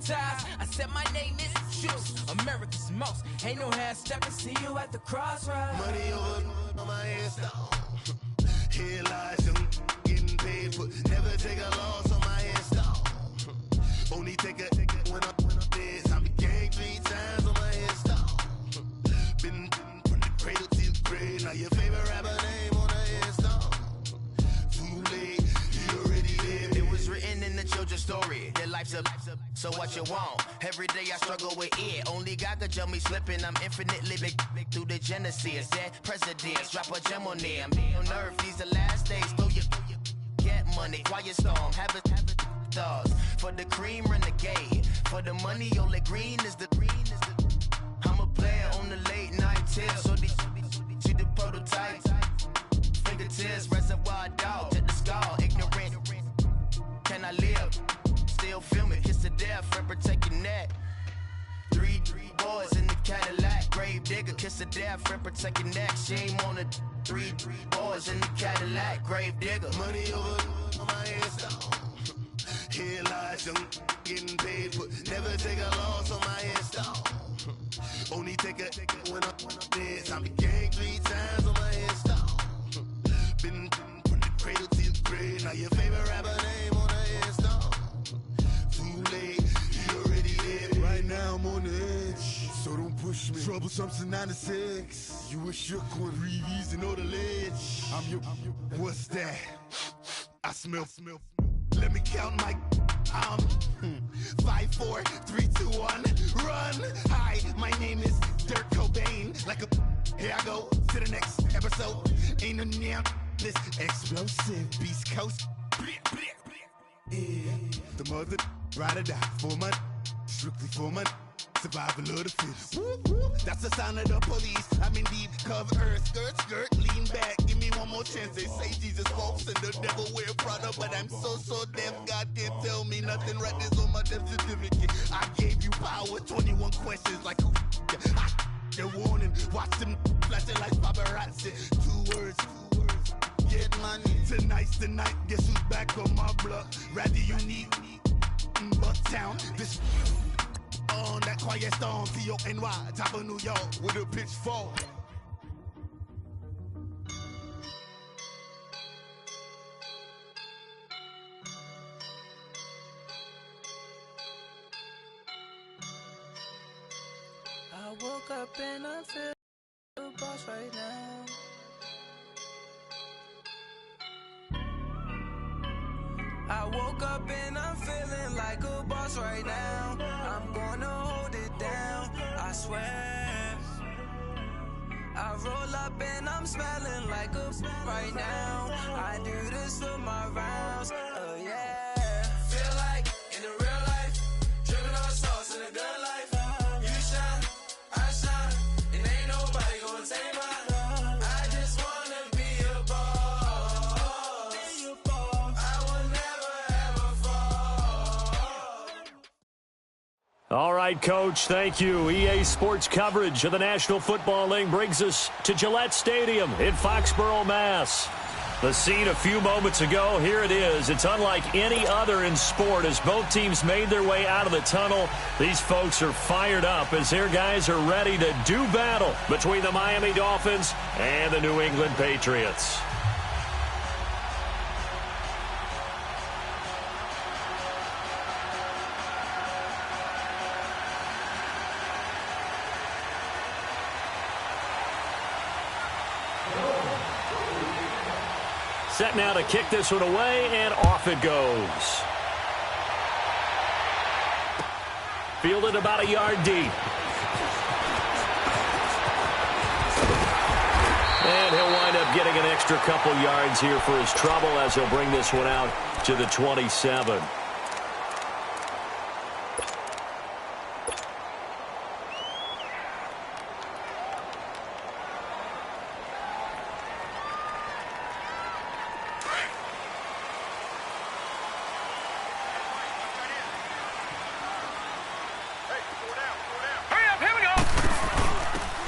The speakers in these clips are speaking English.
ties. I said my name is Juice, America's most. Ain't no half stepping, see you at the crossroads. Money over on my headstone. Here lies them getting paid for. Never take a loss on my headstone. Only take a when I'm dead. I be gang 3 times on my headstone. Been from the cradle to the grave. Now your favorite rapper name on the headstone. Too late, you already dead. It was written in the children's story. Your life's a so what you want? Every day I struggle with it. Only God could jump me slipping. I'm infinitely big through the genesis. Dead presidents, drop a gem on them. On earth, these the last days. Throw your get money, quiet storm. Have it stars. For the cream, renegade. For the money, only green is the. I'm a player on the late night tip. So these see the prototype. Fingertips, reservoir dog. Check the skull, ignorant. Can I live? Still film it, kiss to death, and protect your neck. Three boys in the Cadillac, grave digger, kiss to death, and protect your neck. Shame on the three boys in the Cadillac, grave digger. Money over on my headstone. Here lies young, getting paid for. Never take a loss on my headstone. Only take a when I'm dead. I be gang 3 times on my headstone. Been from the cradle to the grave. Now your favorite rapper name on the headstone. Too late, you already dead. Right now I'm on the edge, so don't push me. Troublesome to 9 to 6. You a shook one, Reeves and know the ledge. I'm your, what's that? I smell. Let me count my. 5, 4, 3, 2, 1, run. Hi, my name is Dirk Cobain. Like a, here I go to the next episode. Ain't no damn this explosive Beast Coast. Yeah. The mother ride or die for my strictly for my survival of the fittest. That's the sound of the police. I'm in deep cover earth, skirt, lean back. Give me one more chance. They say Jesus walks and the devil wear Prada, but I'm so deaf. God can't tell me nothing. Right this on my death certificate. I gave you power. 21 questions like who? They're warning. Watch them flashing like paparazzi. 2 words. Get money. Tonight's the night. Guess who's back on my block? Rather unique. Bucktown. This. On that quiet storm, T-O-N-Y, top of New York, with a pitchfork. I woke up and I feel the boss right now. I woke up and I'm feeling like a boss right now. I'm gonna hold it down, I swear. I roll up and I'm smelling like a right now. I do this for my rounds, oh yeah. Feel like in the real life, dripping on sauce in a good life. You shine, I shine, and ain't nobody gonna take mine. I just wanna be a boss. I will never ever fall. All right, Coach, thank you. EA Sports coverage of the National Football League brings us to Gillette Stadium in Foxborough, Mass. The scene a few moments ago, here it is. It's unlike any other in sport as both teams made their way out of the tunnel. These folks are fired up as their guys are ready to do battle between the Miami Dolphins and the New England Patriots. Set now to kick this one away, and off it goes. Fielded about a yard deep. And he'll wind up getting an extra couple yards here for his trouble as he'll bring this one out to the 27.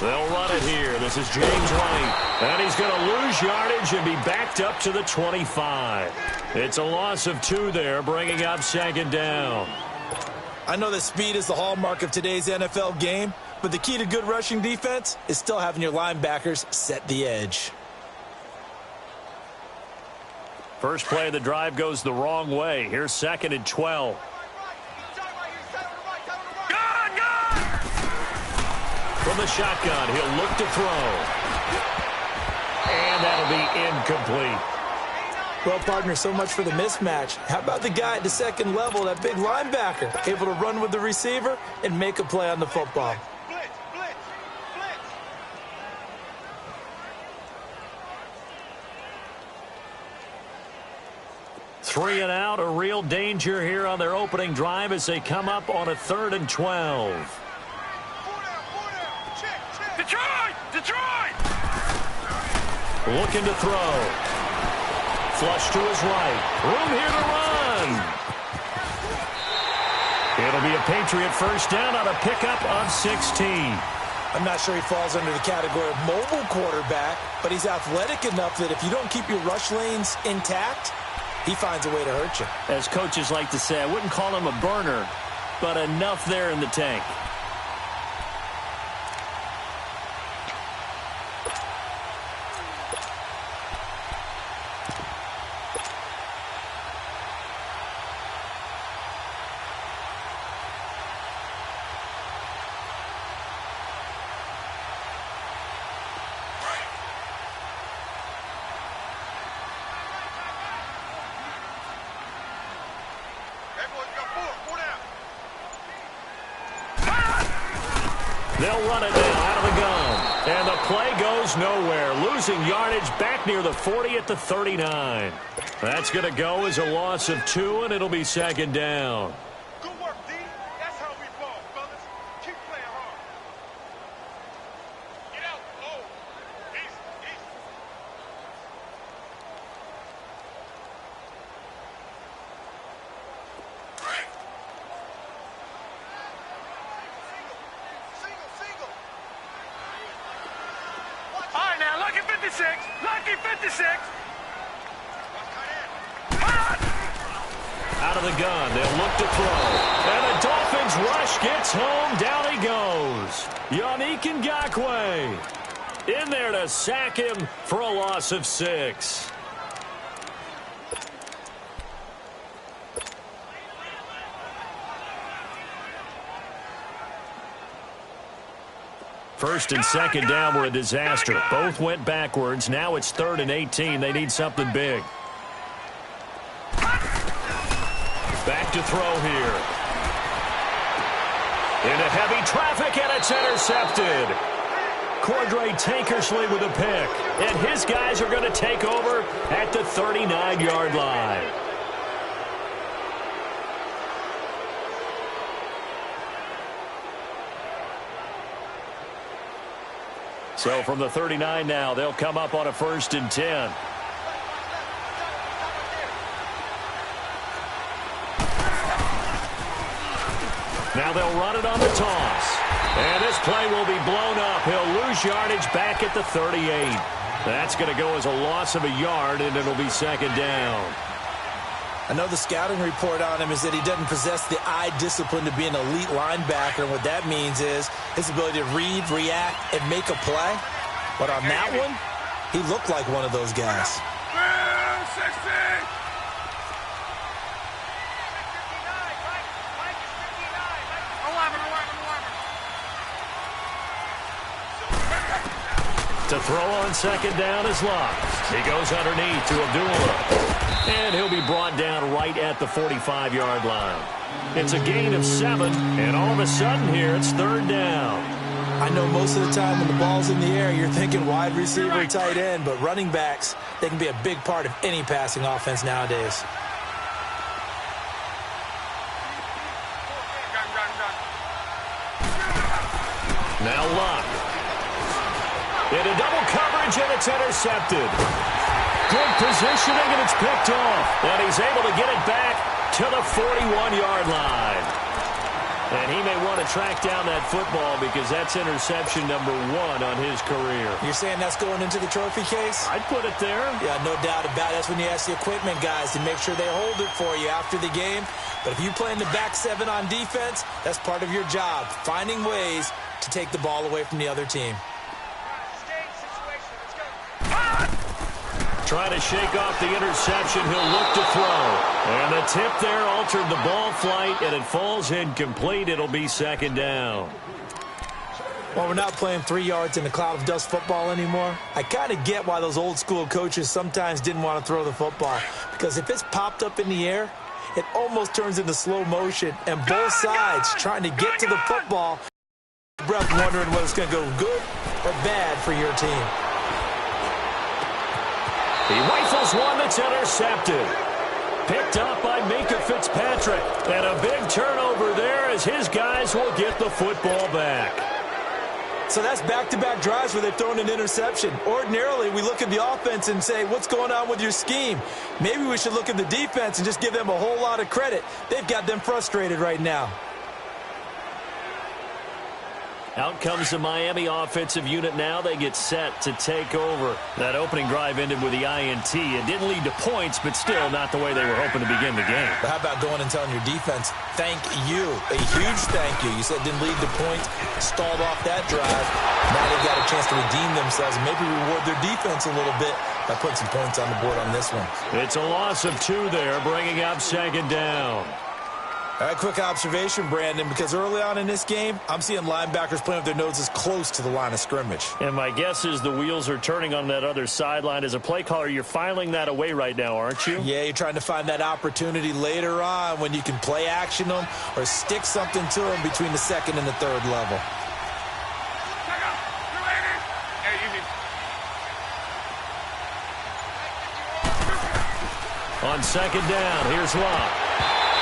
They'll run it here. This is James White. And he's going to lose yardage and be backed up to the 25. It's a loss of 2 there, bringing up second down. I know that speed is the hallmark of today's NFL game, but the key to good rushing defense is still having your linebackers set the edge. First play of the drive goes the wrong way. Here's 2nd and 12. From the shotgun, he'll look to throw. And that'll be incomplete. Well, partner, so much for the mismatch. How about the guy at the second level, that big linebacker, able to run with the receiver and make a play on the football? Three and out, a real danger here on their opening drive as they come up on a 3rd and 12. Detroit! Looking to throw. Flush to his right. Room here to run. It'll be a Patriot first down on a pickup of 16. I'm not sure he falls under the category of mobile quarterback, but he's athletic enough that if you don't keep your rush lanes intact, he finds a way to hurt you. As coaches like to say, I wouldn't call him a burner, but enough there in the tank. They'll run it now out of the gun. And the play goes nowhere. Losing yardage back near the 40 at the 39. That's going to go as a loss of 2, and it'll be 2nd down. Good work, D. That's how we ball, fellas. Keep playing hard. Get out low. Easy. Single. All right, now, lucky 56. Lucky 56. Out of the gun, they'll look to throw. And the Dolphins rush gets home. Down he goes. Yannick Ngakoue in there to sack him for a loss of 6. First and 2nd down were a disaster. Both went backwards. Now it's 3rd and 18. They need something big. Back to throw here. Into heavy traffic, and it's intercepted. Cordray Tankersley with a pick. And his guys are going to take over at the 39-yard line. So from the 39 now, they'll come up on a 1st and 10. Now they'll run it on the toss. And this play will be blown up. He'll lose yardage back at the 38. That's going to go as a loss of a yard, and it'll be 2nd down. I know the scouting report on him is that he doesn't possess the eye discipline to be an elite linebacker, and what that means is his ability to read, react, and make a play. But on that one, he looked like one of those guys. 60. To throw on 2nd down is lost. He goes underneath to Abdullah. And he'll be brought down right at the 45-yard line. It's a gain of 7, and all of a sudden here it's 3rd down. I know most of the time when the ball's in the air, you're thinking wide receiver, tight end, but running backs, they can be a big part of any passing offense nowadays. Now Luck. Into double coverage, and it's intercepted. Good positioning, and it's picked off. And he's able to get it back to the 41-yard line. And he may want to track down that football because that's interception number 1 on his career. You're saying that's going into the trophy case? I'd put it there. Yeah, no doubt about it. That's when you ask the equipment guys to make sure they hold it for you after the game. But if you play in the back 7 on defense, that's part of your job, finding ways to take the ball away from the other team. Trying to shake off the interception. He'll look to throw. And the tip there altered the ball flight, and it falls incomplete. It'll be second down. Well, we're not playing 3 yards in a cloud of dust football anymore. I kind of get why those old school coaches sometimes didn't want to throw the football. Because if it's popped up in the air, it almost turns into slow motion. And both sides trying to get to the football, breath wondering whether it's going to go good or bad for your team. He rifles one that's intercepted. Picked up by Minka Fitzpatrick. And a big turnover there as his guys will get the football back. So that's back-to-back drives where they've thrown an interception. Ordinarily, we look at the offense and say, what's going on with your scheme? Maybe we should look at the defense and just give them a whole lot of credit. They've got them frustrated right now. Out comes the Miami offensive unit now. They get set to take over. That opening drive ended with the INT. It didn't lead to points, but still not the way they were hoping to begin the game. But how about going and telling your defense, thank you, a huge thank you. You said it didn't lead to points, stalled off that drive. Now they've got a chance to redeem themselves and maybe reward their defense a little bit by putting some points on the board on this one. It's a loss of 2 there, bringing up second down. All right, quick observation, Brandon, because early on in this game, I'm seeing linebackers playing with their noses close to the line of scrimmage. And my guess is the wheels are turning on that other sideline. As a play caller, you're filing that away right now, aren't you? Yeah, you're trying to find that opportunity later on when you can play action them or stick something to them between the second and the third level. On second down, here's Locke.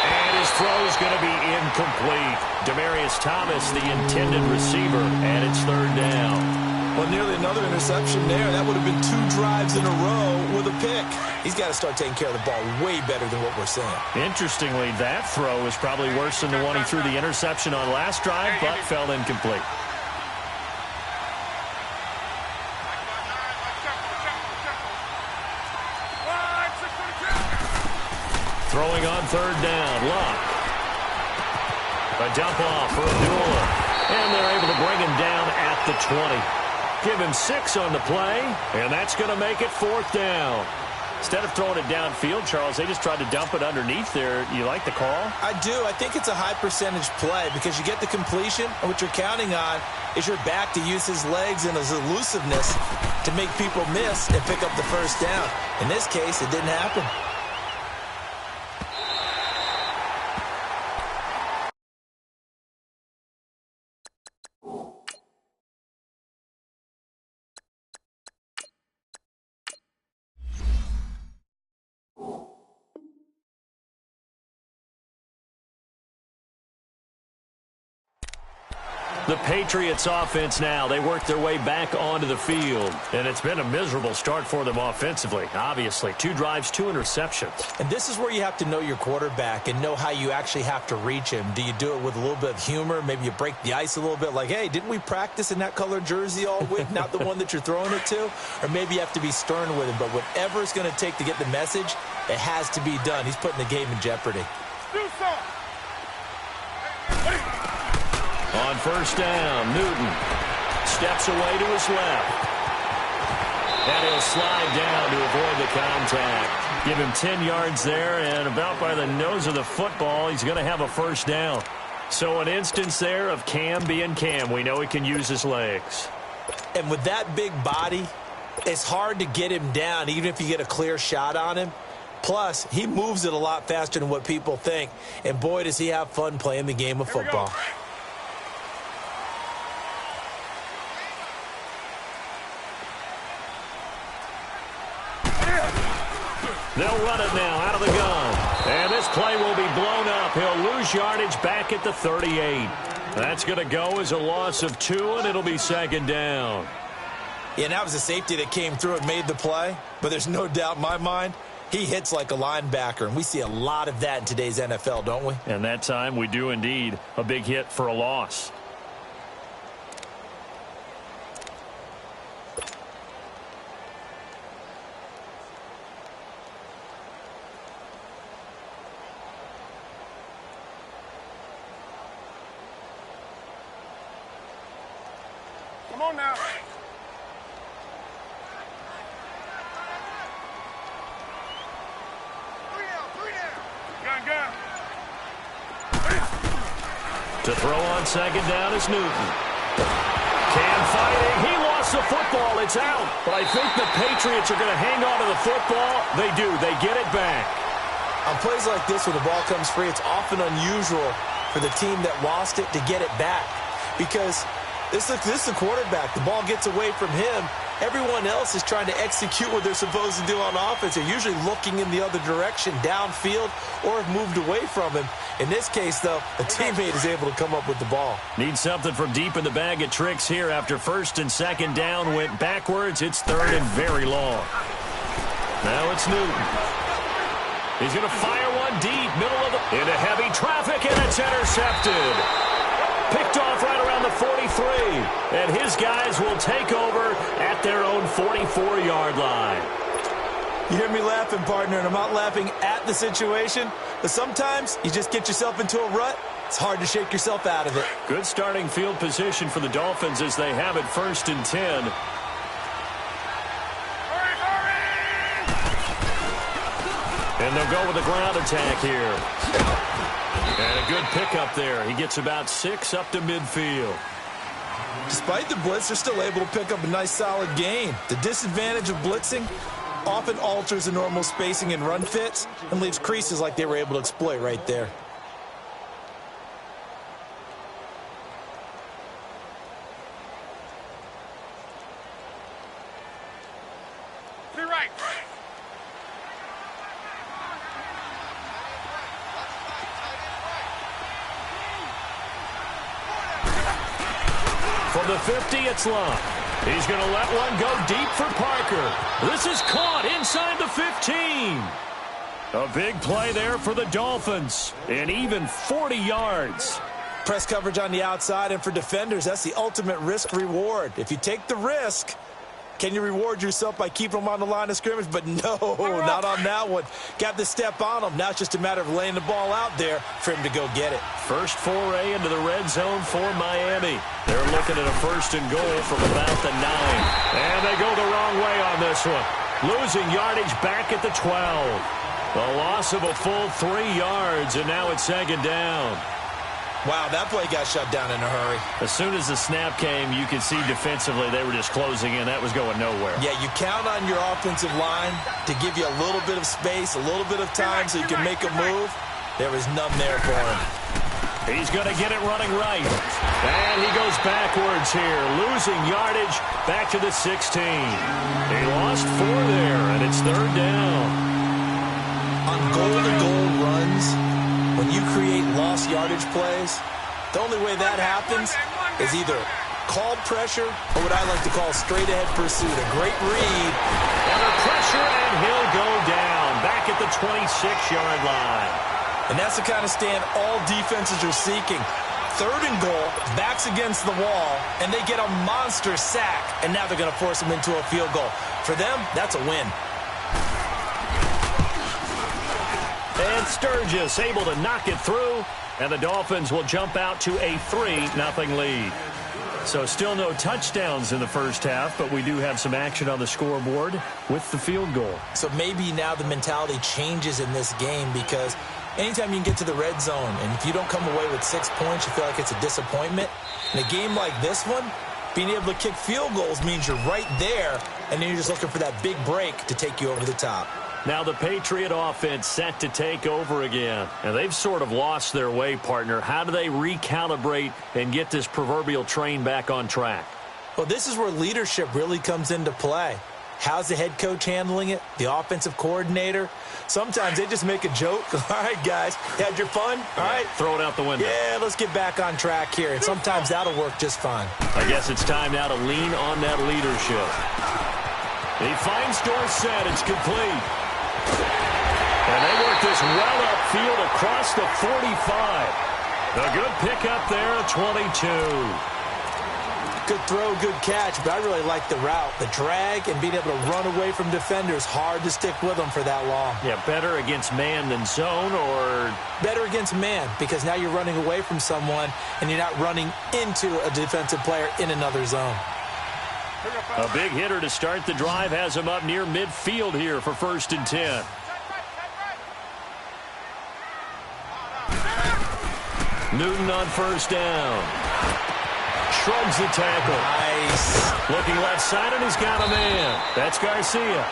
And his throw is going to be incomplete. Demaryius Thomas, the intended receiver, and it's third down. Well, nearly another interception there. That would have been 2 drives in a row with a pick. He's got to start taking care of the ball way better than what we're seeing. Interestingly, that throw is probably worse than the one he threw the interception on last drive, but fell incomplete. Throwing on third down, Locke. A dump off for Abdullah. And they're able to bring him down at the 20. Give him 6 on the play, and that's going to make it fourth down. Instead of throwing it downfield, Charles, they just tried to dump it underneath there. You like the call? I do. I think it's a high percentage play because you get the completion, and what you're counting on is your back to use his legs and his elusiveness to make people miss and pick up the first down. In this case, it didn't happen. The Patriots offense now, they work their way back onto the field. And it's been a miserable start for them offensively, obviously. 2 drives, 2 interceptions. And this is where you have to know your quarterback and know how you actually have to reach him. Do you do it with a little bit of humor? Maybe you break the ice a little bit like, hey, didn't we practice in that colored jersey all week, not the one that you're throwing it to? Or maybe you have to be stern with him. But whatever it's going to take to get the message, it has to be done. He's putting the game in jeopardy. On first down, Newton steps away to his left. And he'll slide down to avoid the contact. Give him 10 yards there, and about by the nose of the football, he's going to have a first down. So an instance there of Cam being Cam. We know he can use his legs. And with that big body, it's hard to get him down, even if you get a clear shot on him. Plus, he moves it a lot faster than what people think. And boy, does he have fun playing the game of football. They'll run it now out of the gun. And this play will be blown up. He'll lose yardage back at the 38. That's going to go as a loss of 2, and it'll be second down. Yeah, and that was a safety that came through and made the play. But there's no doubt in my mind, He hits like a linebacker, and we see a lot of that in today's NFL, don't we? And that time we do indeed. A big hit for a loss. Come on now. Gun. To throw on second down is Newton. Cam fighting. He lost the football. It's out. But I think the Patriots are going to hang on to the football. They do. They get it back. On plays like this where the ball comes free, it's often unusual for the team that lost it to get it back. Because this is the quarterback. The ball gets away from him. Everyone else is trying to execute what they're supposed to do on offense. They're usually looking in the other direction, downfield, or have moved away from him. In this case, though, a teammate is able to come up with the ball. Need something from deep in the bag of tricks here after first and second down went backwards. It's third and very long. Now it's Newton. He's going to fire one deep, middle of the... into heavy traffic, and it's intercepted. Picked off right around the 43. And his guys will take over at their own 44-yard line. You hear me laughing, partner, and I'm not laughing at the situation. But sometimes you just get yourself into a rut. It's hard to shake yourself out of it. Good starting field position for the Dolphins as they have it first and 10. And they'll go with a ground attack here. And a good pickup there. He gets about 6 up to midfield. Despite the blitz, they're still able to pick up a nice solid gain. The disadvantage of blitzing often alters the normal spacing and run fits and leaves creases like they were able to exploit right there. From the 50, it's Love. He's going to let one go deep for Parker. This is caught inside the 15. A big play there for the Dolphins. And even 40 yards. Press coverage on the outside, and for defenders, that's the ultimate risk-reward. If you take the risk, can you reward yourself by keeping them on the line of scrimmage? But no, not on that one. Got the step on them. Now it's just a matter of laying the ball out there for him to go get it. First foray into the red zone for Miami. They're looking at a first and goal from about the 9. And they go the wrong way on this one. Losing yardage back at the 12. The loss of a full 3 yards, and now it's second down. Wow, that play got shut down in a hurry. As soon as the snap came, you could see defensively they were just closing in. That was going nowhere. Yeah, you count on your offensive line to give you a little bit of space, a little bit of time so you can make a move. There was none there for him. He's going to get it running right. And he goes backwards here, losing yardage back to the 16. He lost 4 there, and it's third down. On goal-to-goal runs, when you create lost yardage plays, the only way that happens is either called pressure or what I like to call straight-ahead pursuit. A great read. Under pressure, and he'll go down back at the 26-yard line. And that's the kind of stand all defenses are seeking. Third and goal, backs against the wall, and they get a monster sack, and now they're going to force them into a field goal. For them, that's a win. And Sturgis able to knock it through, and the Dolphins will jump out to a 3-0 lead. So still no touchdowns in the first half, but we do have some action on the scoreboard with the field goal. So maybe now the mentality changes in this game because anytime you can get to the red zone, and if you don't come away with 6 points, you feel like it's a disappointment. In a game like this one, being able to kick field goals means you're right there, and then you're just looking for that big break to take you over the top. Now the Patriot offense set to take over again. And they've sort of lost their way, partner. How do they recalibrate and get this proverbial train back on track? Well, this is where leadership really comes into play. How's the head coach handling it? The offensive coordinator? Sometimes they just make a joke. All right, guys, you had your fun? All right. Throw it out the window. Yeah, let's get back on track here. And sometimes that'll work just fine. I guess it's time now to lean on that leadership. He finds Dorsett. It's complete. And they work this well upfield across the 45. A good pickup there at 22. Good throw, good catch, but I really like the route. The drag and being able to run away from defenders, hard to stick with them for that long. Yeah, better against man than zone, or? Better against man, because now you're running away from someone and you're not running into a defensive player in another zone. A big hitter to start the drive has him up near midfield here for 1st and 10. Newton on 1st down. Shrugs the tackle. Nice. Looking left side, and he's got a man. That's Garcia.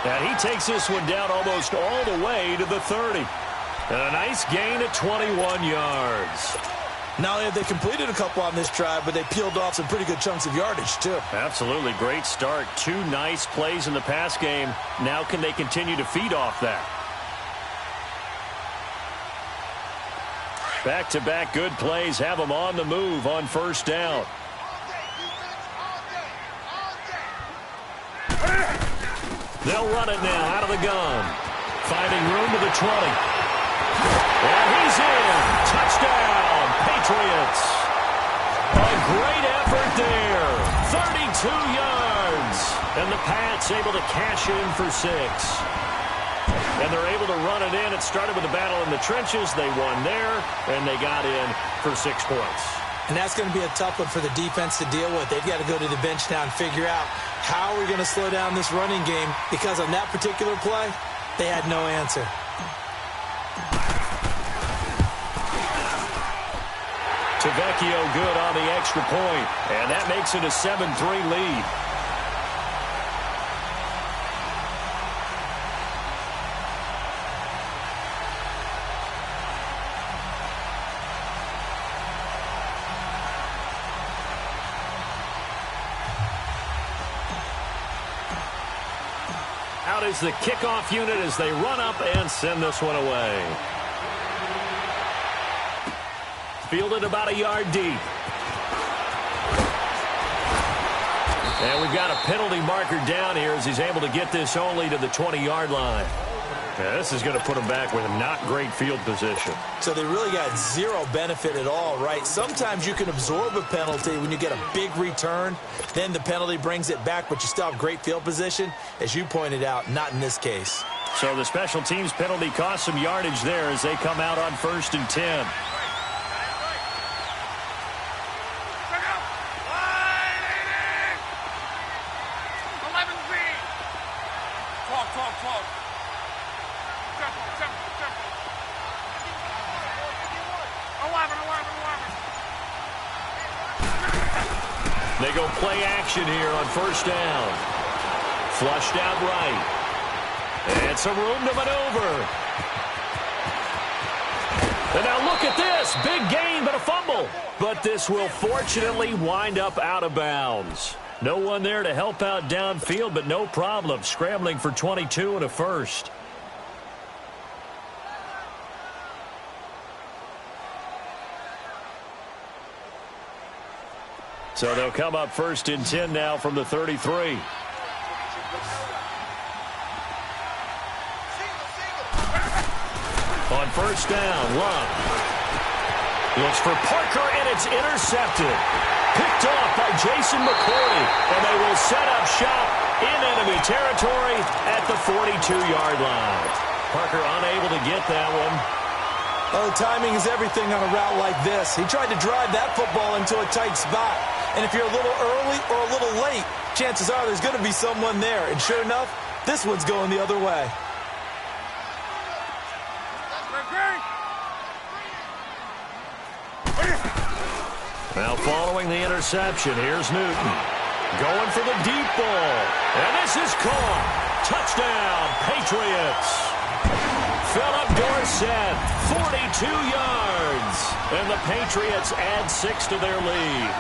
And he takes this one down almost all the way to the 30. And a nice gain at 21 yards. Not only have they completed a couple on this drive, but they peeled off some pretty good chunks of yardage, too. Absolutely. Great start. 2 nice plays in the pass game. Now can they continue to feed off that? Back-to-back good plays have them on the move on 1st down. They'll run it now out of the gun. Finding room to the 20. And he's in. Touchdown, Patriots. A great effort there. 32 yards. And the Pats able to cash in for 6. And they're able to run it in. It started with a battle in the trenches. They won there, and they got in for 6 points. And that's going to be a tough one for the defense to deal with. They've got to go to the bench now and figure out how we're going to slow down this running game, because on that particular play, they had no answer. Tavecchio good on the extra point, and that makes it a 7-3 lead. Out is the kickoff unit as they run up and send this one away. Fielded about a yard deep. And we've got a penalty marker down here as he's able to get this only to the 20-yard line. Yeah, this is going to put him back with not great field position. So they really got zero benefit at all, right? Sometimes you can absorb a penalty when you get a big return. Then the penalty brings it back, but you still have great field position. As you pointed out, not in this case. So the special teams penalty cost some yardage there as they come out on 1st and 10. They go play action here on 1st down. Flushed out right. And some room to maneuver. And now look at this. Big gain, but a fumble. But this will fortunately wind up out of bounds. No one there to help out downfield, but no problem. Scrambling for 22 and a first. So they'll come up 1st and 10 now from the 33. On 1st down, Love looks for Parker, and it's intercepted. Picked off by Jason McCourty, and they will set up shop in enemy territory at the 42-yard line. Parker unable to get that one. Oh, timing is everything on a route like this. He tried to drive that football into a tight spot. And if you're a little early or a little late, chances are there's going to be someone there. And sure enough, this one's going the other way. Now following the interception, here's Newton. Going for the deep ball. And this is caught. Touchdown, Patriots. Philip Dorsett, 42 yards. And the Patriots add 6 to their lead.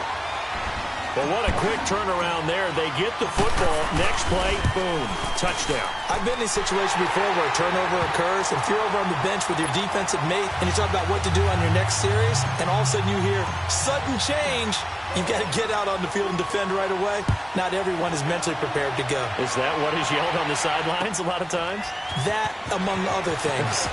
Well, what a quick turnaround there. They get the football. Next play, boom, touchdown. I've been in a situation before where a turnover occurs, and if you're over on the bench with your defensive mate and you talk about what to do on your next series, and all of a sudden you hear sudden change, you've got to get out on the field and defend right away. Not everyone is mentally prepared to go. Is that what is yelled on the sidelines a lot of times? That, among other things.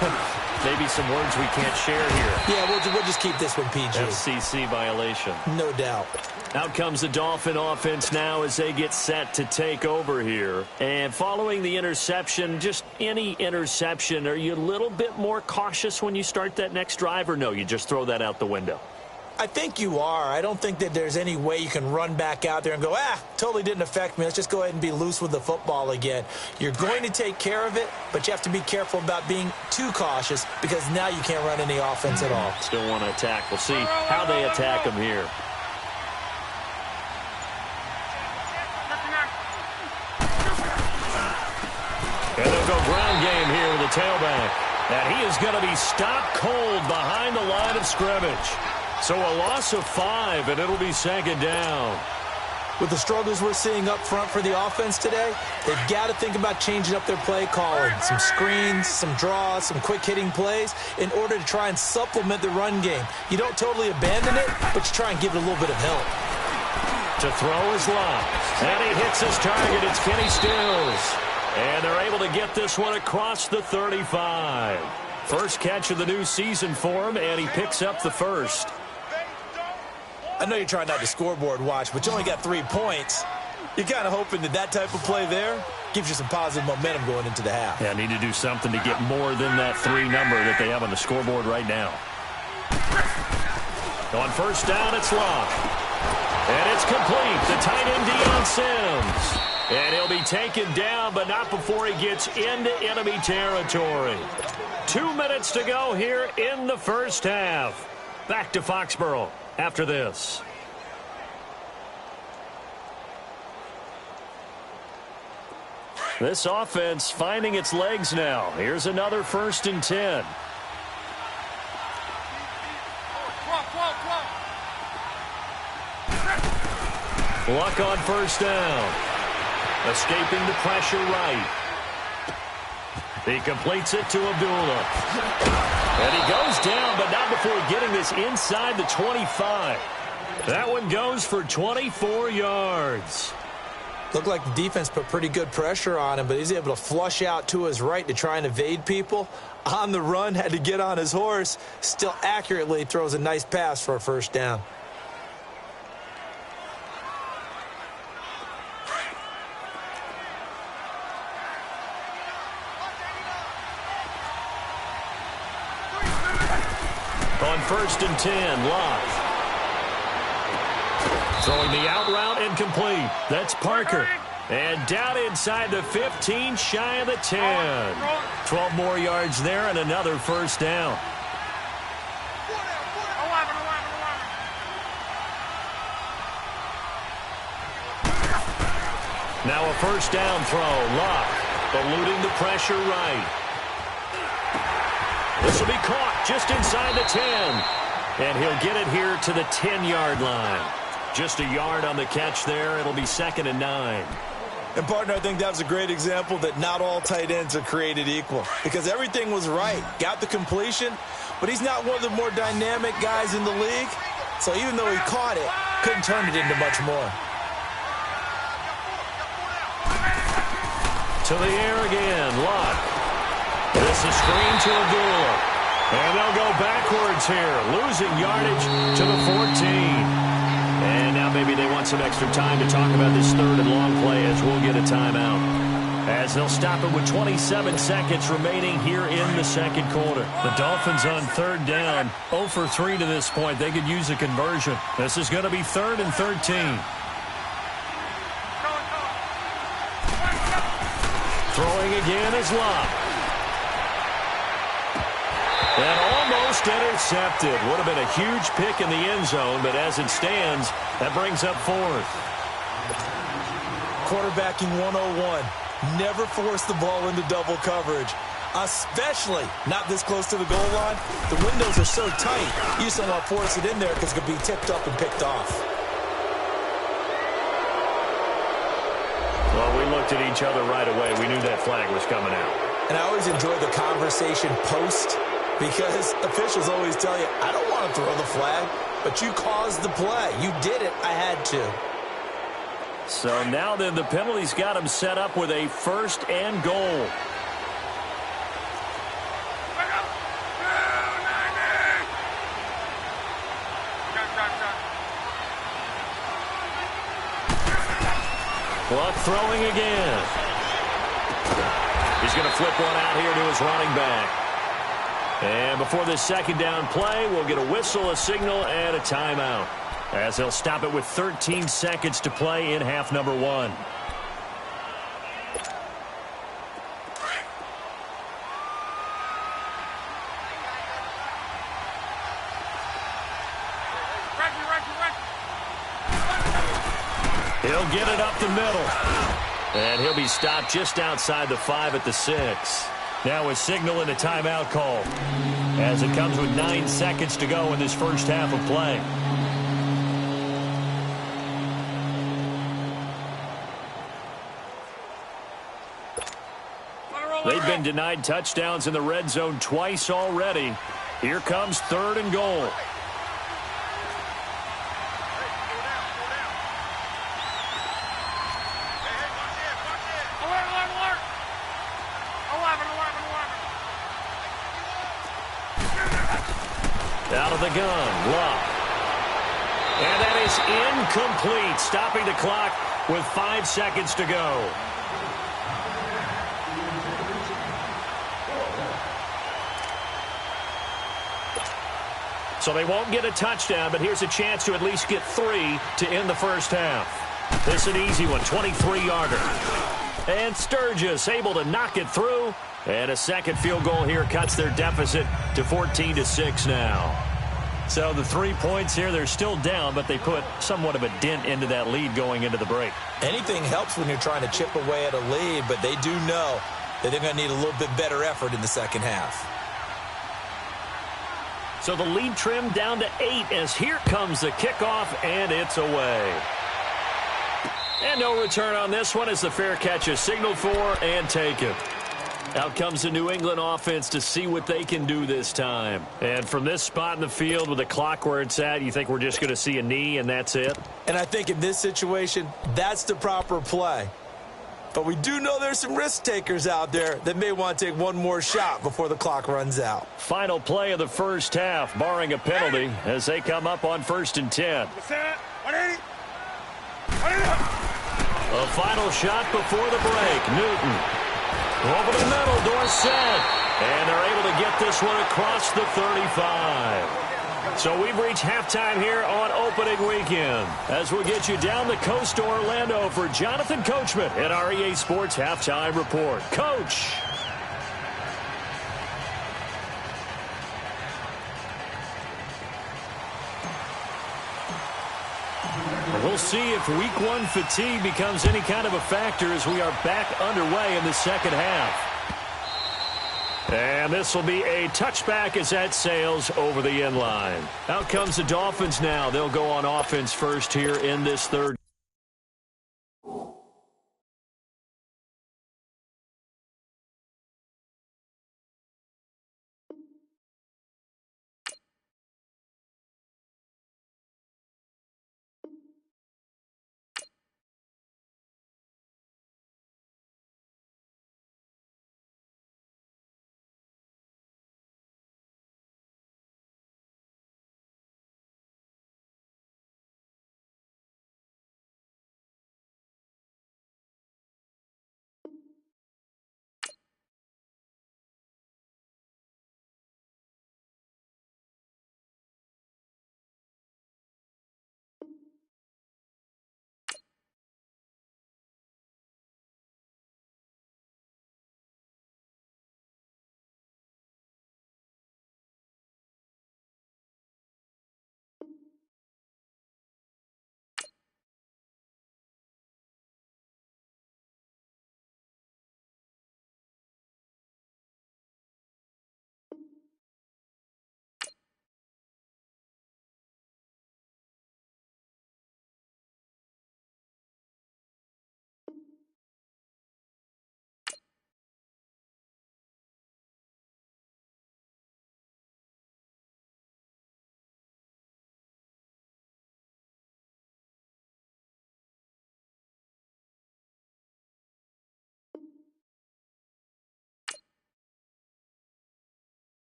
Maybe some words we can't share here. Yeah, we'll just keep this one PG. FCC violation. No doubt. Out comes the Dolphin offense now as they get set to take over here. And following the interception, just any interception, are you a little bit more cautious when you start that next drive, or no, you just throw that out the window? I think you are. I don't think that there's any way you can run back out there and go, totally didn't affect me. Let's just go ahead and be loose with the football again. You're going to take care of it, but you have to be careful about being too cautious because now you can't run any offense at all. Still want to attack. We'll see how they attack them here. And they'll go ground game here with the tailback. And he is going to be stopped cold behind the line of scrimmage. So a loss of 5, and it'll be second down. With the struggles we're seeing up front for the offense today, they've got to think about changing up their play calling. Some screens, some draws, some quick-hitting plays in order to try and supplement the run game. You don't totally abandon it, but you try and give it a little bit of help. To throw is Locke. And he hits his target. It's Kenny Stills. And they're able to get this one across the 35. First catch of the new season for him, and he picks up the first. I know you're trying not to scoreboard watch, but you only got 3 points. You're kind of hoping that type of play there gives you some positive momentum going into the half. Yeah, need to do something to get more than that 3 number that they have on the scoreboard right now. On first down, it's Locke. And it's complete. The tight end, Deion Sims. And he'll be taken down, but not before he gets into enemy territory. 2 minutes to go here in the first half. Back to Foxborough after this. This offense finding its legs now. Here's another 1st and 10. Luck on first down. Escaping the pressure right. He completes it to Abdullah. And he goes down, but not before getting this inside the 25. That one goes for 24 yards. Looked like the defense put pretty good pressure on him, but he's able to flush out to his right to try and evade people. On the run, had to get on his horse. Still accurately throws a nice pass for a first down. On 1st and 10, Locke. Throwing the out route incomplete. That's Parker. And down inside the 15, shy of the 10. 12 more yards there and another first down. Now a first down throw. Locke eluding the pressure right. This will be caught just inside the 10. And he'll get it here to the 10-yard line. Just a yard on the catch there. It'll be 2nd and 9. And, partner, I think that was a great example that not all tight ends are created equal. Because everything was right. Got the completion, but he's not one of the more dynamic guys in the league. So even though he caught it, couldn't turn it into much more. To the air again. Locke. This is screen to Abdullah. And they'll go backwards here. Losing yardage to the 14. And now maybe they want some extra time to talk about this 3rd and long play as we'll get a timeout. As they'll stop it with 27 seconds remaining here in the 2nd quarter. The Dolphins on 3rd down. 0 for 3 to this point. They could use a conversion. This is going to be 3rd and 13. Throwing again is Locke. And almost intercepted. Would have been a huge pick in the end zone, but as it stands, that brings up 4th. Quarterbacking 101. Never force the ball into double coverage, especially not this close to the goal line. The windows are so tight, you just don't want to force it in there because it could be tipped up and picked off. looked at each other right away. We knew that flag was coming out. And I always enjoy the conversation post because officials always tell you, I don't want to throw the flag, but you caused the play. You did it. I had to. So now then the penalty's got him set up with a 1st and goal. Clock throwing again. He's going to flip one out here to his running back. And before this 2nd down play, we'll get a whistle, a signal, and a timeout, as they'll stop it with 13 seconds to play in half number 1. He'll get it up the middle. And he'll be stopped just outside the 5 at the 6. Now a signal and a timeout call, as it comes with 9 seconds to go in this first half of play. They've been denied touchdowns in the red zone twice already. Here comes 3rd and goal. Out of the gun, Love. And that is incomplete, stopping the clock with 5 seconds to go. So they won't get a touchdown, but here's a chance to at least get 3 to end the first half. This is an easy one, 23-yarder. And Sturgis able to knock it through. And a second field goal here cuts their deficit to 14-6 now. So the 3 points here, they're still down, but they put somewhat of a dent into that lead going into the break. Anything helps when you're trying to chip away at a lead, but they do know that they're going to need a little bit better effort in the second half. So the lead trimmed down to 8 as here comes the kickoff, and it's away. And no return on this one as the fair catch is signaled for and taken. Out comes the New England offense to see what they can do this time. And from this spot in the field with the clock where it's at, you think we're just going to see a knee and that's it? And I think in this situation, that's the proper play. But we do know there's some risk takers out there that may want to take one more shot before the clock runs out. Final play of the first half, barring a penalty, as they come up on 1st and 10. A final shot before the break. Newton. Over the middle, Dorsett. And they're able to get this one across the 35. So we've reached halftime here on opening weekend, as we'll get you down the coast to Orlando for Jonathan Coachman at our EA Sports Halftime Report. Coach. We'll see if week 1 fatigue becomes any kind of a factor as we are back underway in the second half. And this will be a touchback as that sails over the end line. Out comes the Dolphins now. They'll go on offense first here in this third.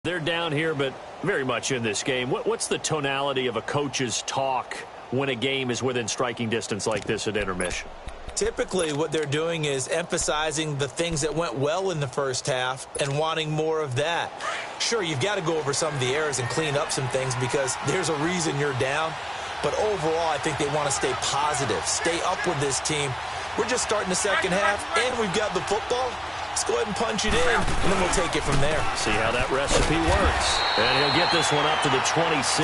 They're down here, but very much in this game. What's the tonality of a coach's talk when a game is within striking distance like this at intermission? Typically, what they're doing is emphasizing the things that went well in the first half and wanting more of that. Sure, you've got to go over some of the errors and clean up some things because there's a reason you're down. But overall, I think they want to stay positive, stay up with this team. We're just starting the second half, and we've got the football. Let's go ahead and punch it in, and then we'll take it from there. See how that recipe works. And he'll get this one up to the 26.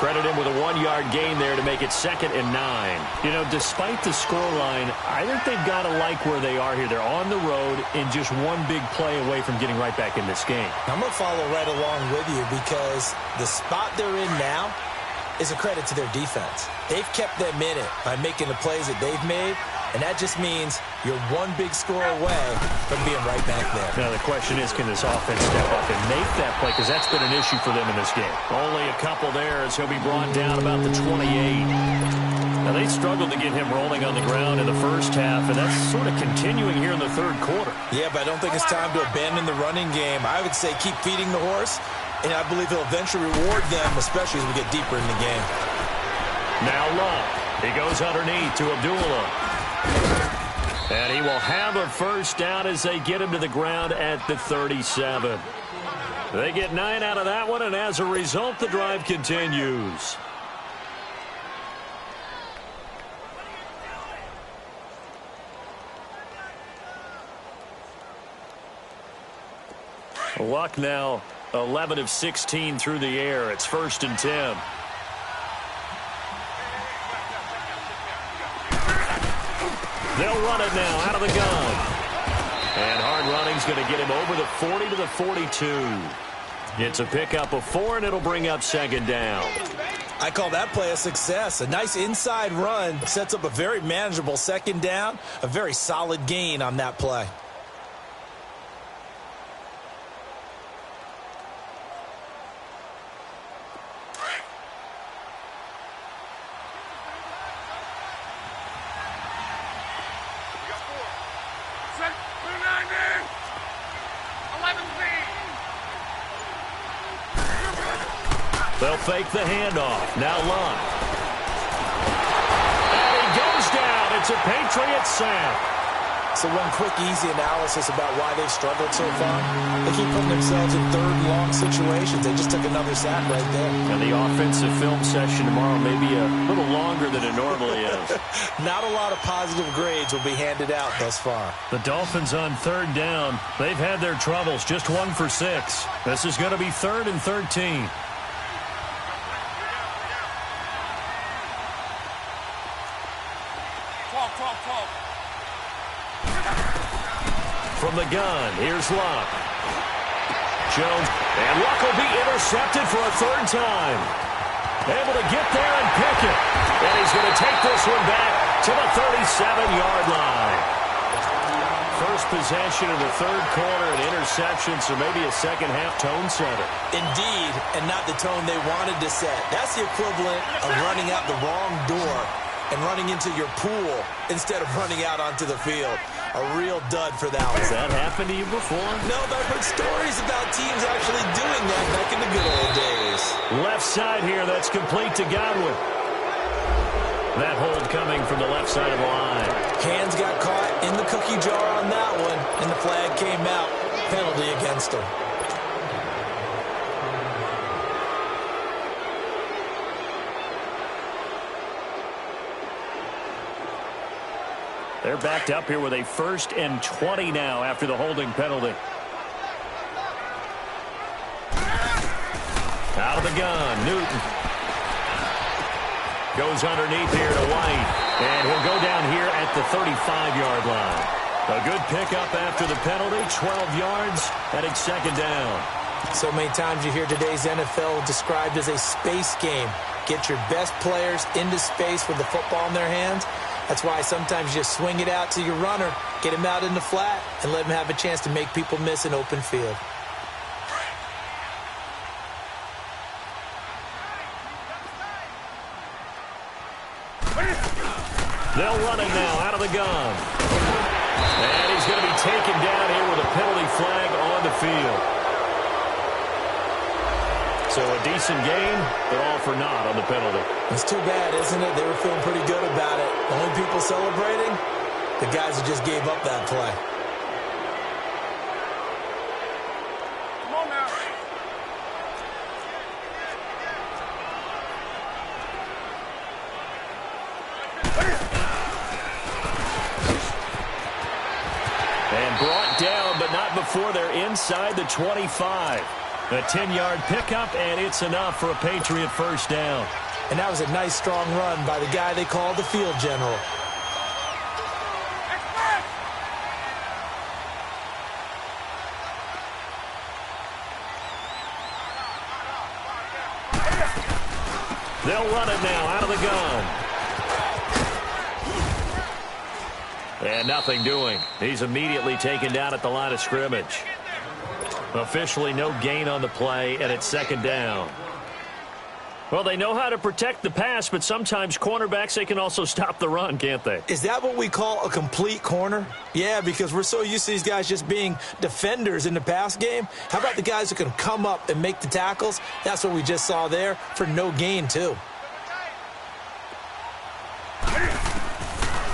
Credit him with a 1-yard gain there to make it 2nd and 9. You know, despite the scoreline, I think they've got to like where they are here. They're on the road and just one big play away from getting right back in this game. I'm going to follow right along with you because the spot they're in now is a credit to their defense. They've kept them in it by making the plays that they've made, and that just means you're one big score away from being right back there. Now, the question is, can this offense step up and make that play? Because that's been an issue for them in this game. Only a couple there as he'll be brought down about the 28. Now, they struggled to get him rolling on the ground in the first half, and that's sort of continuing here in the third quarter. Yeah, but I don't think it's time to abandon the running game. I would say keep feeding the horse, and I believe he'll eventually reward them, especially as we get deeper in the game. Now Luck. He goes underneath to Abdullah. And he will have a first down as they get him to the ground at the 37. They get 9 out of that one, and as a result, the drive continues. Luck now 11 of 16 through the air. It's 1st and 10. They'll run it now out of the gun. And hard running's going to get him over the 40 to the 42. It's a pickup of 4, and it'll bring up 2nd down. I call that play a success. A nice inside run sets up a very manageable 2nd down. A very solid gain on that play. They'll fake the handoff. Now Luck. And he goes down. It's a Patriots sack. So one quick, easy analysis about why they've struggled so far. They keep putting themselves in 3rd and long situations. They just took another sack right there. And the offensive film session tomorrow may be a little longer than it normally is. Not a lot of positive grades will be handed out thus far. The Dolphins on 3rd down. They've had their troubles. Just 1 for 6. This is going to be 3rd and 13. From the gun, here's Luck. Jones, and Luck will be intercepted for a 3rd time. Able to get there and pick it. And he's going to take this one back to the 37-yard line. First possession of the 3rd quarter, an interception, so maybe a second-half tone setter. Indeed, and not the tone they wanted to set. That's the equivalent of running out the wrong door and running into your pool instead of running out onto the field. A real dud for that one. Has that happened to you before? No, but I've heard stories about teams actually doing that back in the good old days. Left side here, that's complete to Godwin. That hold coming from the left side of the line. Hands got caught in the cookie jar on that one, and the flag came out. Penalty against him. They're backed up here with a 1st and 20 now after the holding penalty. Out of the gun, Newton. Goes underneath here to White. And he'll go down here at the 35-yard line. A good pickup after the penalty, 12 yards, and it's 2nd down. So many times you hear today's NFL described as a space game. Get your best players into space with the football in their hands. That's why sometimes you just swing it out to your runner, get him out in the flat, and let him have a chance to make people miss an open field. They'll run it now out of the gun. And he's going to be taken down here with a penalty flag on the field. So a decent game, but all for naught on the penalty. It's too bad, isn't it? They were feeling pretty good about it. Only people celebrating, the guys who just gave up that play. Come on now. And brought down, but not before they're inside the 25. A 10-yard pickup, and it's enough for a Patriot first down. And that was a nice, strong run by the guy they called the field general. They'll run it now out of the gun. And nothing doing. He's immediately taken down at the line of scrimmage. Officially no gain on the play, and it's second down. Well, they know how to protect the pass, but sometimes cornerbacks, they can also stop the run, can't they? Is that what we call a complete corner? Yeah, because we're so used to these guys just being defenders in the pass game. How about the guys who can come up and make the tackles? That's what we just saw there for no gain, too.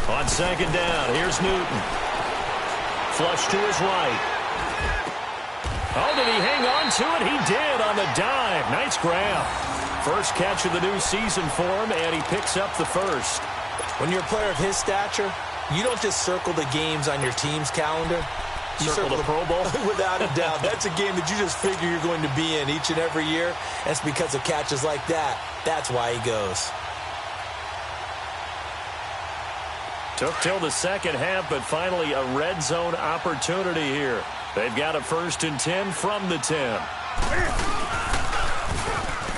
On second down, here's Newton. Flush to his right. Oh, did he hang on to it? He did on the dive. Nice grab. First catch of the new season for him, and he picks up the first. When you're a player of his stature, you don't just circle the games on your team's calendar. You circle the Pro Bowl? Without a doubt. That's a game that you just figure you're going to be in each and every year. That's because of catches like that. That's why he goes. Took till the second half, but finally a red zone opportunity here. They've got a 1st and 10 from the 10.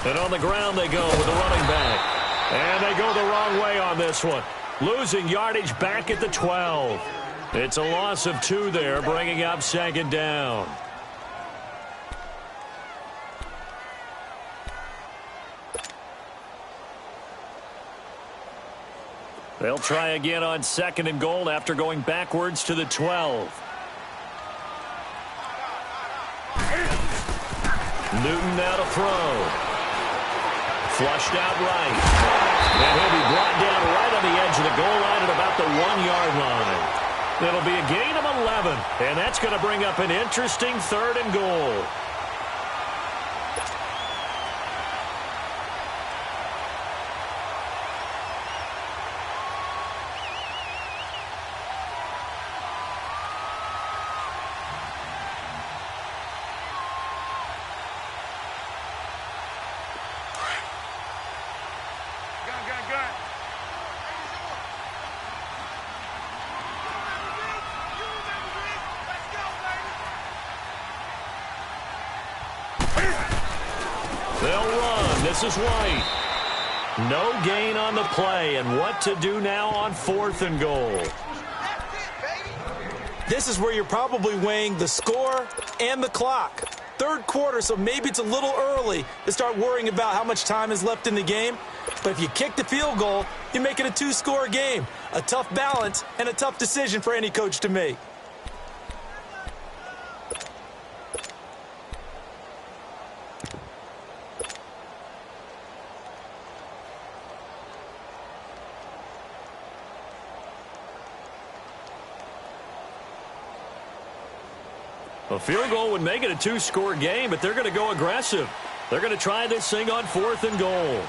And on the ground they go with the running back. And they go the wrong way on this one. Losing yardage back at the 12. It's a loss of 2 there, bringing up second down. They'll try again on 2nd and goal after going backwards to the 12. Newton now to throw. Flushed out right. And he'll be brought down right on the edge of the goal line at about the 1-yard line. It'll be a gain of 11, and that's going to bring up an interesting 3rd and goal. They'll run. This is White. No gain on the play, and what to do now on 4th and goal. This is where you're probably weighing the score and the clock. 3rd quarter, so maybe it's a little early to start worrying about how much time is left in the game. But if you kick the field goal, you make it a 2-score game. A tough balance and a tough decision for any coach to make. A field goal would make it a 2-score game, but they're going to go aggressive. They're going to try this thing on 4th and goal.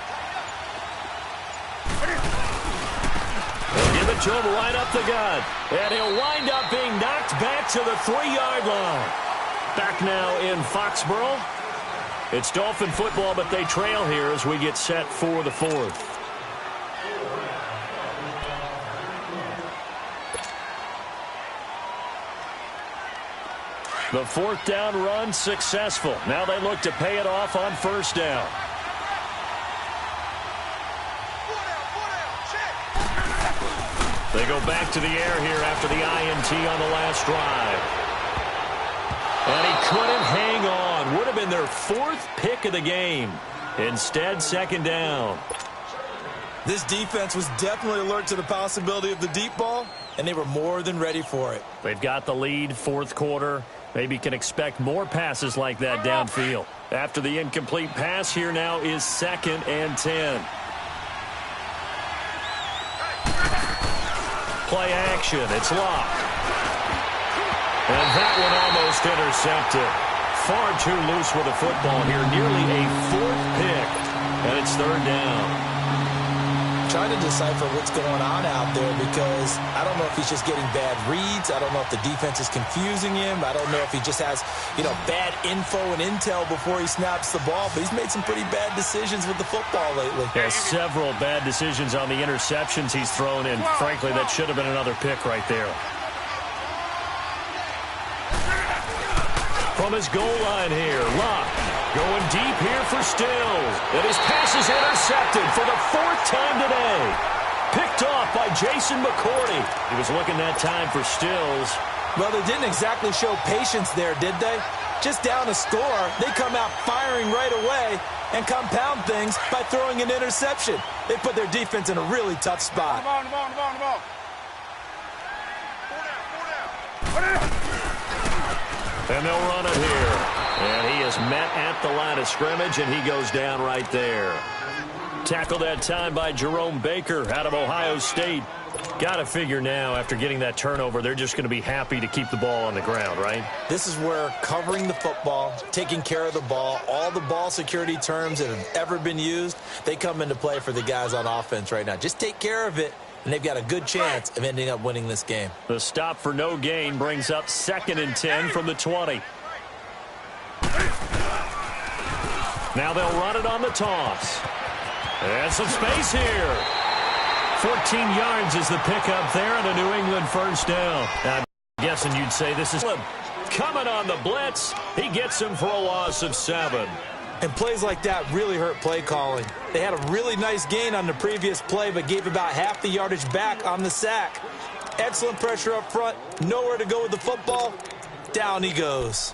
They'll give it to him right up the gut. And he'll wind up being knocked back to the 3-yard line. Back now in Foxborough. It's Dolphin football, but they trail here as we get set for the 4th. The 4th down run successful. Now they look to pay it off on 1st down. They go back to the air here after the INT on the last drive. And he couldn't hang on. Would have been their 4th pick of the game. Instead, 2nd down. This defense was definitely alert to the possibility of the deep ball, and they were more than ready for it. They've got the lead, 4th quarter. Maybe can expect more passes like that downfield. After the incomplete pass, here now is 2nd and 10. Play action. It's locked. And that one almost intercepted. Far too loose with the football here. Nearly a 4th pick. And it's 3rd down. Trying to decipher what's going on out there because I don't know if he's just getting bad reads. I don't know if the defense is confusing him. I don't know if he just has, bad info and intel before he snaps the ball. But he's made some pretty bad decisions with the football lately. Yeah, several bad decisions on the interceptions he's thrown, and frankly, that should have been another pick right there. From his goal line here, Locke. Going deep here for Stills. And his pass is intercepted for the 4th time today. Picked off by Jason McCourty. He was looking that time for Stills. Well, they didn't exactly show patience there, did they? Just down a score, they come out firing right away and compound things by throwing an interception. They put their defense in a really tough spot. The ball. Pull down. And they'll run it here. And he is met at the line of scrimmage, and he goes down right there. Tackled that time by Jerome Baker out of Ohio State. Got to figure now, after getting that turnover, they're just going to be happy to keep the ball on the ground, right? This is where covering the football, taking care of the ball, all the ball security terms that have ever been used, they come into play for the guys on offense right now. Just take care of it, and they've got a good chance of ending up winning this game. The stop for no gain brings up 2nd and 10 from the 20. Now they'll run it on the toss. And some space here. 14 yards is the pickup there, and a New England 1st down. I'm guessing you'd say this is coming on the blitz. He gets him for a loss of 7. And plays like that really hurt play calling. They had a really nice gain on the previous play, but gave about half the yardage back on the sack. Excellent pressure up front. Nowhere to go with the football. Down he goes.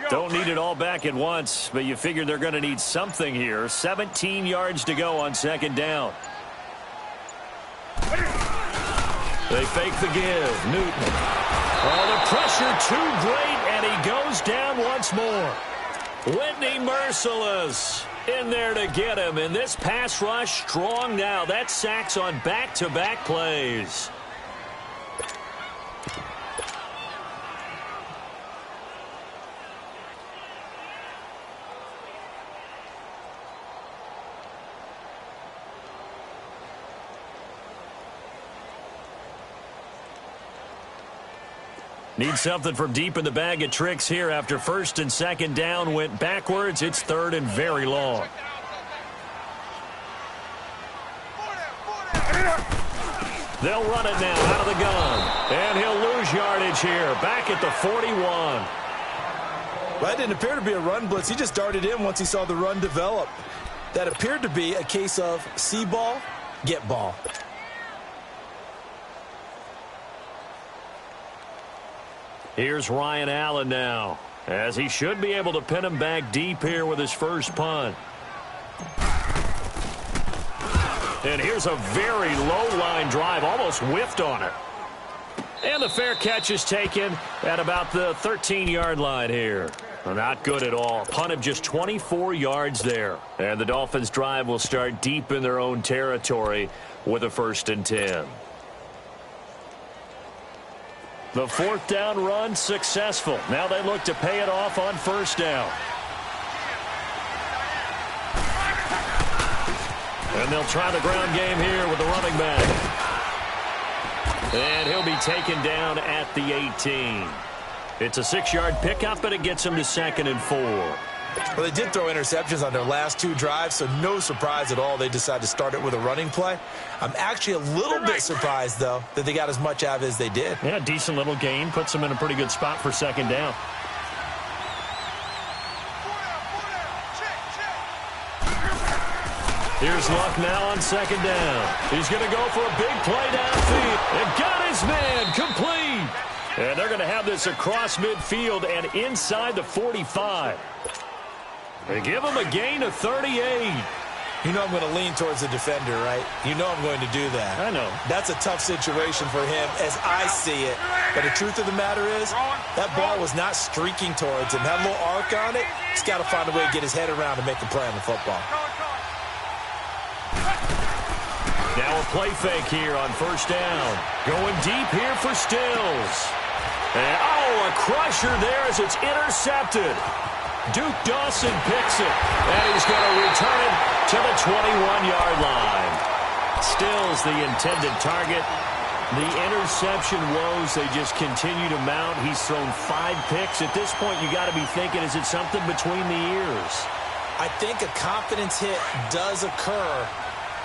Don't need it all back at once, but you figure they're going to need something here. 17 yards to go on 2nd down. They fake the give. Newton. Oh, the pressure too great, and he goes down once more. Whitney merciless in there to get him, and this pass rush strong now. That's sacks on back-to-back plays. Need something from deep in the bag of tricks here after 1st and 2nd down went backwards. It's 3rd and very long. They'll run it now out of the gun. And he'll lose yardage here. Back at the 41. Well, that didn't appear to be a run blitz. He just darted in once he saw the run develop. That appeared to be a case of see ball, get ball. Here's Ryan Allen now, as he should be able to pin him back deep here with his first punt. And here's a very low line drive, almost whiffed on it. And the fair catch is taken at about the 13-yard line here. Not good at all. Punt of just 24 yards there. And the Dolphins' drive will start deep in their own territory with a 1st and 10. The 4th down run successful. Now they look to pay it off on 1st down. And they'll try the ground game here with the running back. And he'll be taken down at the 18. It's a 6-yard pickup, but it gets him to 2nd and 4. Well, they did throw interceptions on their last 2 drives, so no surprise at all they decided to start it with a running play. I'm actually a little bit surprised, though, that they got as much out of it as they did. Yeah, decent little gain. Puts them in a pretty good spot for 2nd down. Here's Luck now on second down. He's going to go for a big play downfield. And got his man complete. And they're going to have this across midfield and inside the 45. They give him a gain of 38. You know I'm going to lean towards the defender, right? You know I'm going to do that. I know. That's a tough situation for him as I see it. But the truth of the matter is, that ball was not streaking towards him. Had a little arc on it. He's got to find a way to get his head around to make a play on the football. Now a play fake here on first down. Going deep here for Stills. And, a crusher there as it's intercepted. Duke Dawson picks it, and he's going to return it to the 21-yard line. Stills the intended target. The interception woes, they just continue to mount. He's thrown 5 picks. At this point, you got to be thinking, is it something between the ears? I think a confidence hit does occur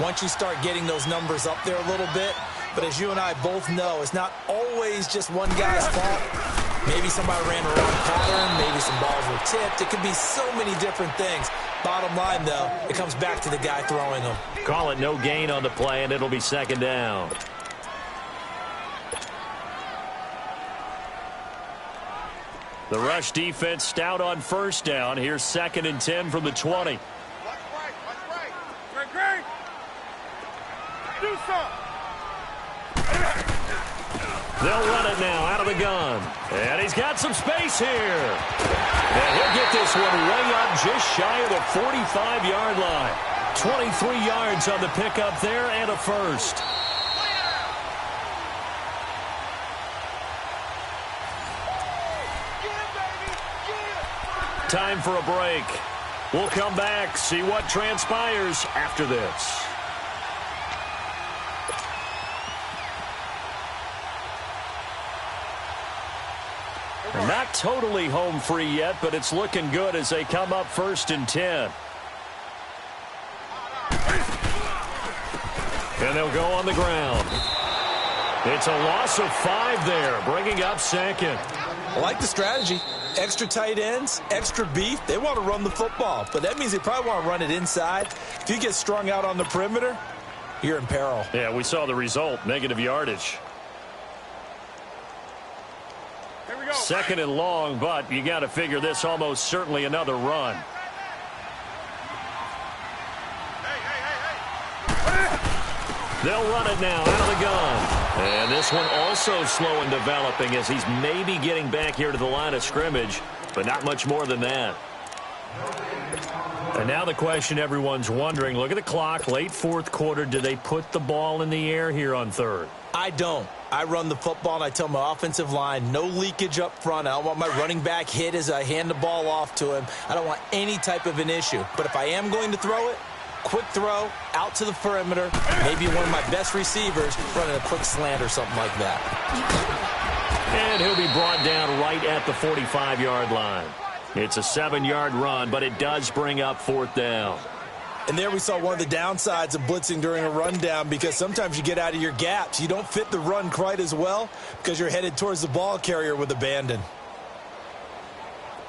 once you start getting those numbers up there a little bit. But as you and I both know, it's not always just one guy's fault. Maybe somebody ran a wrong pattern. Maybe some balls were tipped. It could be so many different things. Bottom line, though, it comes back to the guy throwing them. Call it no gain on the play, and it'll be second down. The rush defense stout on first down. Here's 2nd and 10 from the 20. Watch right. Great. Do something. They'll run it now out of the gun. And he's got some space here. And he'll get this one way up just shy of the 45-yard line. 23 yards on the pickup there and a first. Time for a break. We'll come back, see what transpires after this. They're not totally home free yet, but it's looking good as they come up 1st and 10. And they'll go on the ground. It's a loss of 5 there, bringing up 2nd. I like the strategy. Extra tight ends, extra beef. They want to run the football, but that means they probably want to run it inside. If you get strung out on the perimeter, you're in peril. Yeah, we saw the result, negative yardage. 2nd and long, but you got to figure this almost certainly another run. They'll run it now out of the gun. And this one also slow in developing as he's maybe getting back here to the line of scrimmage, but not much more than that. And now the question everyone's wondering, look at the clock, late 4th quarter, do they put the ball in the air here on 3rd? I don't. I run the football, and I tell my offensive line, no leakage up front. I don't want my running back hit as I hand the ball off to him. I don't want any type of an issue. But if I am going to throw it, quick throw, out to the perimeter, maybe one of my best receivers running a quick slant or something like that. And he'll be brought down right at the 45-yard line. It's a 7-yard run, but it does bring up 4th down. And there we saw one of the downsides of blitzing during a rundown, because sometimes you get out of your gaps. You don't fit the run quite as well because you're headed towards the ball carrier with abandon.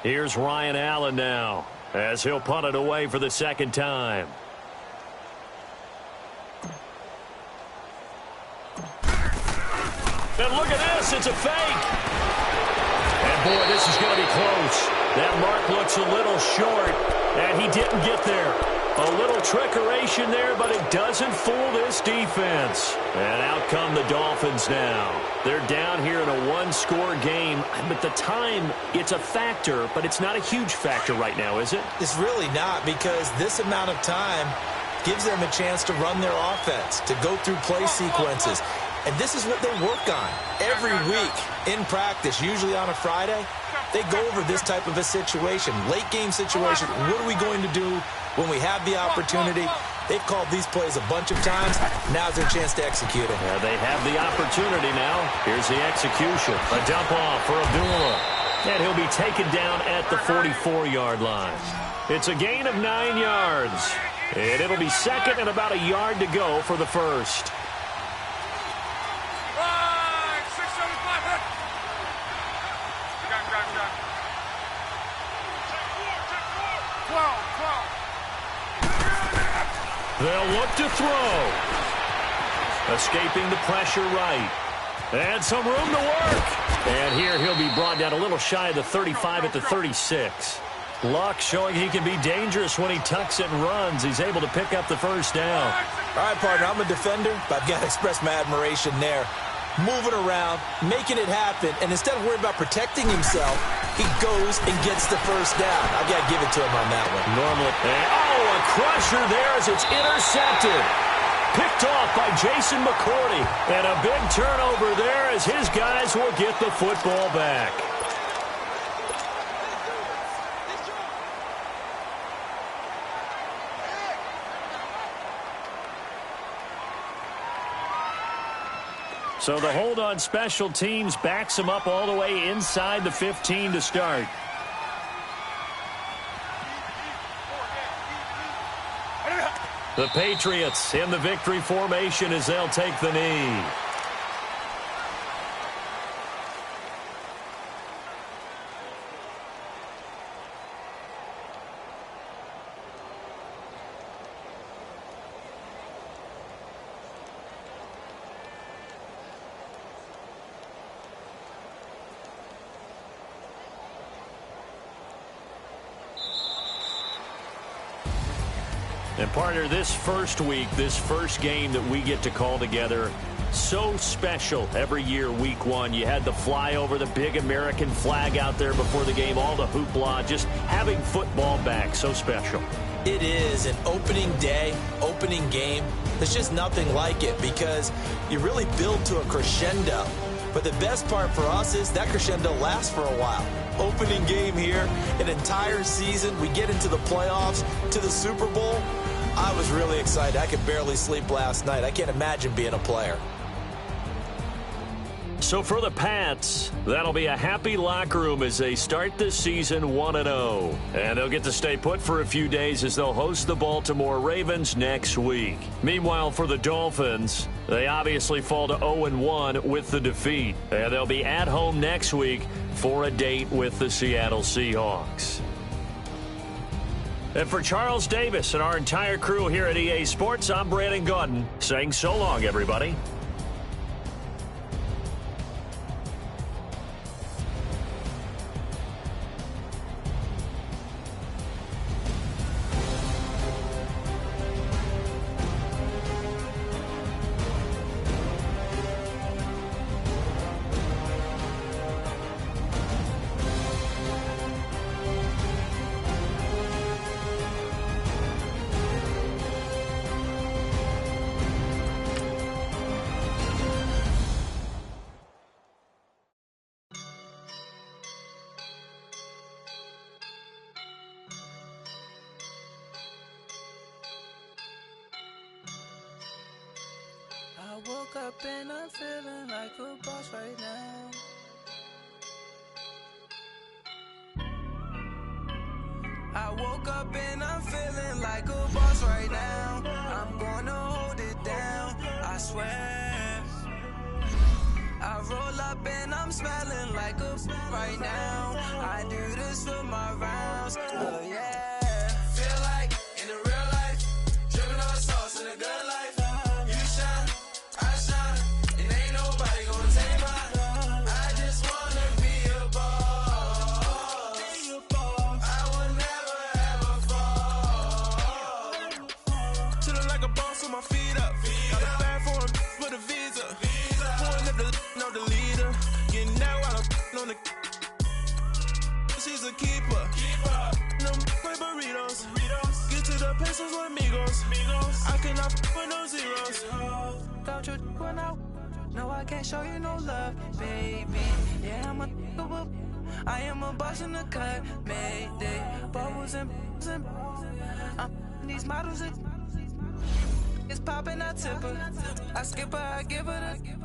Here's Ryan Allen now as he'll punt it away for the 2nd time. And look at this, it's a fake. And boy, this is going to be close. That mark looks a little short, and he didn't get there. A little trickeration there, but it doesn't fool this defense. And out come the Dolphins now. They're down here in a 1-score game. But the time, it's a factor, but it's not a huge factor right now, is it? It's really not, because this amount of time gives them a chance to run their offense, to go through play sequences. And this is what they work on every week in practice, usually on a Friday. They go over this type of a situation, late game situation. What are we going to do when we have the opportunity? They've called these plays a bunch of times. Now's their chance to execute it. Yeah, they have the opportunity now. Here's the execution. A dump off for Abdullah. And he'll be taken down at the 44-yard line. It's a gain of 9 yards. And it'll be 2nd and about a yard to go for the 1st. They'll look to throw. Escaping the pressure right. And some room to work. And here he'll be brought down a little shy of the 35 at the 36. Luck showing he can be dangerous when he tucks it and runs. He's able to pick up the first down. All right, partner, I'm a defender, but I've got to express my admiration there. Moving around, making it happen, and instead of worrying about protecting himself, he goes and gets the first down. I've got to give it to him on that one. Normally, a crusher there as it's intercepted. Picked off by Jason McCourty. And a big turnover there as his guys will get the football back. So the hold on special teams backs him up all the way inside the 15 to start. The Patriots in the victory formation as they'll take the knee. And partner, this first week, this first game that we get to call together, so special every year, week one. You had the flyover, the big American flag out there before the game, all the hoopla, just having football back, so special. It is an opening day, opening game. There's just nothing like it because you really build to a crescendo. But the best part for us is that crescendo lasts for a while. Opening game here, an entire season. We get into the playoffs, to the Super Bowl. I was really excited. I could barely sleep last night. I can't imagine being a player. So for the Pats, that'll be a happy locker room as they start this season 1-0. And they'll get to stay put for a few days as they'll host the Baltimore Ravens next week. Meanwhile, for the Dolphins, they obviously fall to 0-1 with the defeat. And they'll be at home next week for a date with the Seattle Seahawks. And for Charles Davis and our entire crew here at EA Sports, I'm Brandon Gaudin saying so long, everybody. I woke up and I'm feeling like a boss right now. I woke up and I'm feeling like a boss right now. I'm gonna hold it down, I swear. I roll up and I'm smelling like a right now. I do this for my rounds, oh yeah. Feel like in the real life, dripping on sauce in a good life. You shine, I shine, and ain't nobody gonna take mine. I just wanna be a boss. I would never ever fall. Chillin' like a boss with my feet up. Got a bag for the visa. Pulling up the leader. Getting out while I'm on the. She's a keeper. Them play burritos. Get to the pesos with amigos. I cannot with no zeros. Don't you run out? No, I can't show you no love, baby. Yeah, I am a boss in the cut. Mayday. Bubbles and these models. It's popping, I tip her. I skip her, I give her the.